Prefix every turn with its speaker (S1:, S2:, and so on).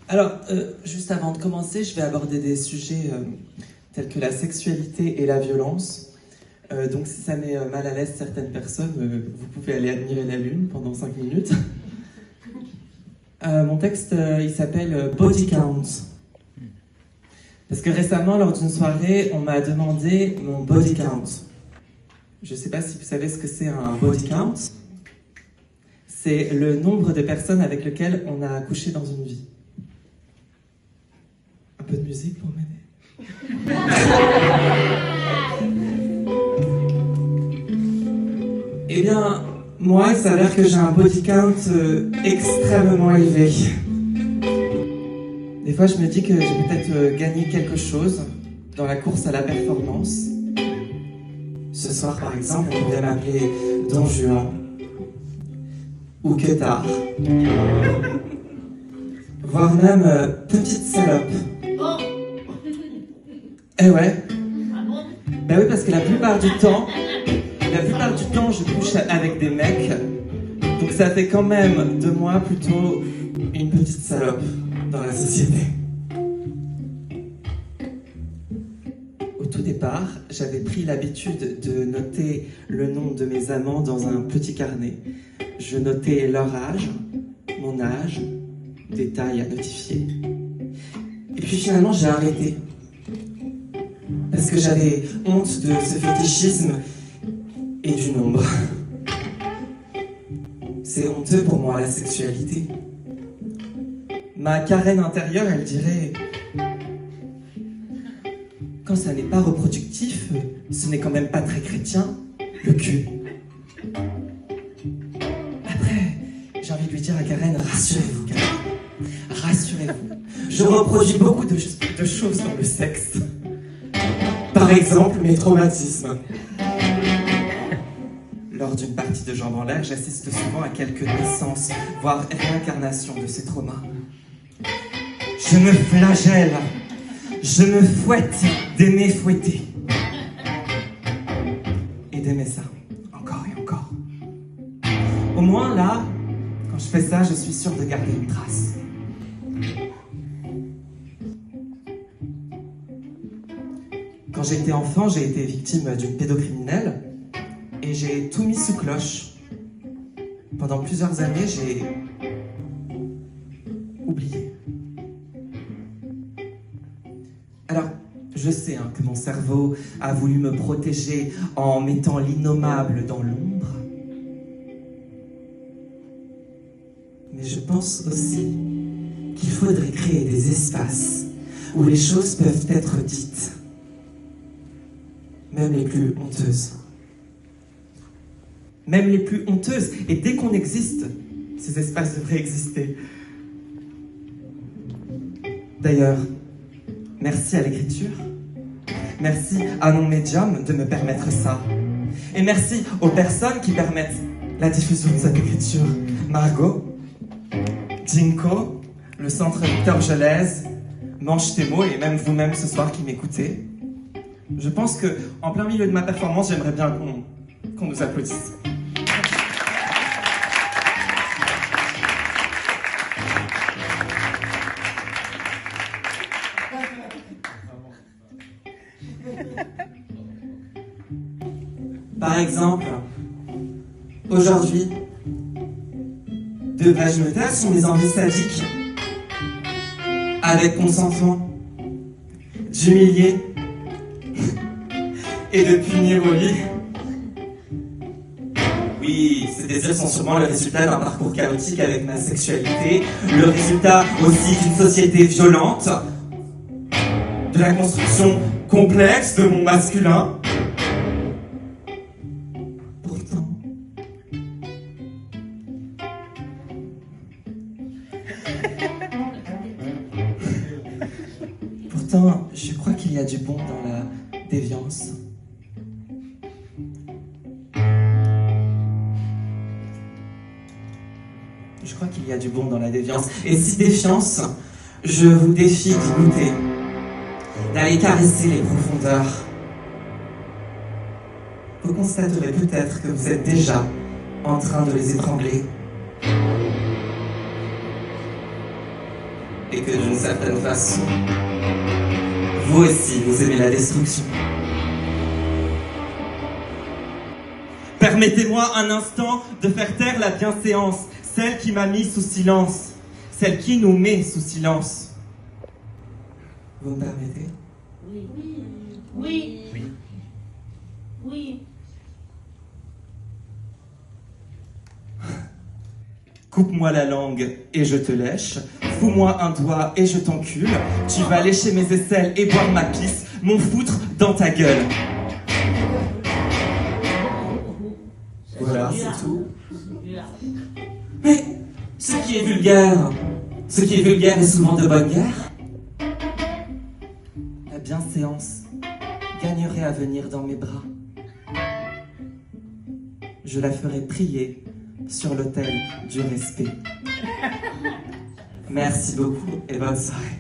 S1: Alors, juste avant de commencer, je vais aborder des sujets tels que la sexualité et la violence. Donc si ça met mal à l'aise certaines personnes, vous pouvez aller admirer la lune pendant 5 minutes. Mon texte, il s'appelle Body Count. Parce que récemment, lors d'une soirée, on m'a demandé mon body count. Je ne sais pas si vous savez ce que c'est un body count. C'est le nombre de personnes avec lesquelles on a couché dans une vie. Un peu de musique pour m'aider. Eh bien, moi, il s'avère que j'ai un body count extrêmement élevé. Des fois, je me dis que j'ai peut-être gagné quelque chose dans la course à la performance. Ce soir, par exemple, on pourrait m'appeler Don Juan ou Queutard, voire même Petite Salope. Eh ouais. Ben oui, parce que la plupart du temps, je couche avec des mecs. Donc ça fait quand même de moi plutôt une petite salope dans la société. Au tout départ, j'avais pris l'habitude de noter le nom de mes amants dans un petit carnet. Je notais leur âge, mon âge, détails à notifier. Et puis finalement, j'ai arrêté. Parce que j'avais honte de ce fétichisme et du nombre. C'est honteux pour moi, la sexualité. Ma Karen intérieure, elle dirait: quand ça n'est pas reproductif, ce n'est quand même pas très chrétien, le cul. Après, j'ai envie de lui dire à Karen: rassurez-vous, Karen. Rassurez-vous. Je reproduis beaucoup de choses dans le sexe. Par exemple, mes traumatismes. Lors d'une partie de Jambes en l'air, j'assiste souvent à quelques naissances, voire réincarnations de ces traumas. Je me flagelle, je me fouette d'aimer fouetter. Et d'aimer ça, encore et encore. Au moins là, quand je fais ça, je suis sûre de garder une trace. Quand j'étais enfant, j'ai été victime d'une pédocriminelle et j'ai tout mis sous cloche. Pendant plusieurs années, j'ai oublié. Alors, je sais que mon cerveau a voulu me protéger en mettant l'innommable dans l'ombre. Mais je pense aussi qu'il faudrait créer des espaces où les choses peuvent être dites, même les plus honteuses. Même les plus honteuses. Et dès qu'on existe, ces espaces devraient exister. D'ailleurs, merci à l'écriture. Merci à mon médium de me permettre ça. Et merci aux personnes qui permettent la diffusion de cette écriture. Margot, Jinko, le Centre Victor Gelèse, Manche tes mots et même vous-même ce soir qui m'écoutez. Je pense que, en plein milieu de ma performance, j'aimerais bien qu'on nous applaudisse. Par exemple, aujourd'hui, devrais-je me taire sur mes envies sadiques, avec consentement, d'humilier et de punir au lit? Oui, ces désirs sont sûrement le résultat d'un parcours chaotique avec ma sexualité, le résultat aussi d'une société violente, de la construction complexe de mon masculin. Pourtant, je crois qu'il y a du bon dans la déviance. Je crois qu'il y a du bon dans la déviance. Et si défiance, je vous défie d'y goûter, d'aller caresser les profondeurs. Vous constaterez peut-être que vous êtes déjà en train de les étrangler. et que d'une certaine façon, vous aussi, vous aimez la destruction. Permettez-moi un instant de faire taire la bienséance, celle qui m'a mis sous silence, celle qui nous met sous silence. Vous me permettez?
S2: Oui. Oui. Oui. Oui.
S1: Coupe-moi la langue et je te lèche, fous-moi un doigt et je t'encule, tu vas lécher mes aisselles et boire ma pisse, mon foutre dans ta gueule. Voilà, c'est tout. Mais ce qui est vulgaire est souvent de bonne guerre. La bienséance gagnerait à venir dans mes bras. Je la ferai prier sur l'autel du respect. Merci beaucoup et bonne soirée.